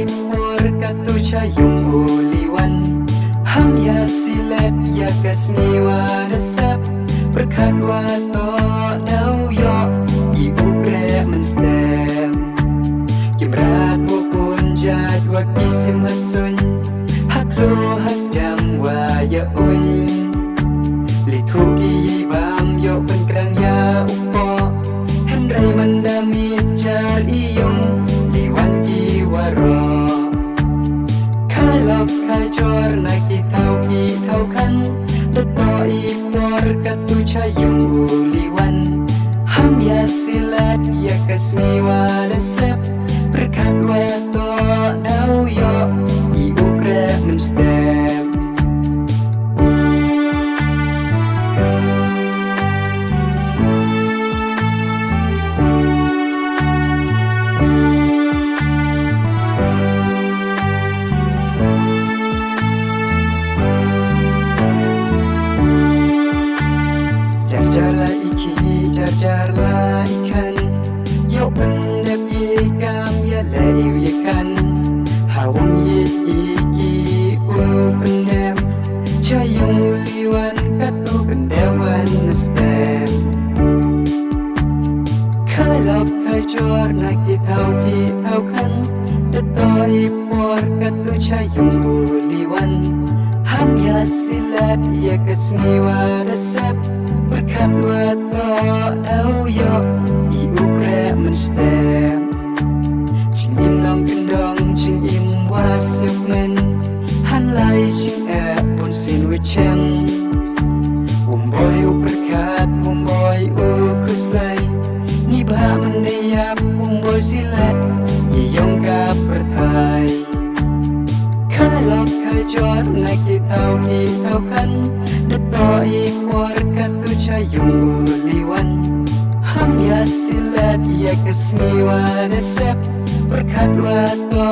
por katu chayung uliwan Ham ya silet ya kasniwa dasap Berkat wato dau yo ibu kre menstem Kimrat wapun jad wakisim hasun Hak lo hak jam wa ya un Lituki bam yo pen kedang ya upo Hendrai mandami jar iyong liwan ki waro Kalok kai jor na ki tau kan Deto ipor katu chayung uliwan Ham ya silat ya kasniwa dasep Berkat wato dau yo iu krep menstem Jar-jarlah iki, jar-jarlah ikan Yo pendep ikam, ya laiw ikan Hawang ye iki, pendep Chayung uliwan, katu pendewan stem Kalap kai jor, na kitau kan Deto ipor, katu chayung uliwan Ham ya silat, ya kasniwa dasep Berkat wato dau yo iu krep menstem Ching im nong kendong ching im wasuk men Han lai ching pun sin wichem Wumboy u berkat wumboy u kuslay Ni bah mendayap wumboy silat Yiyong ka pertai Kalok kai jor na kitau kan Deto ipor katu chayung uliwan Ham ya silat ya kasniwa dasep Berkat wato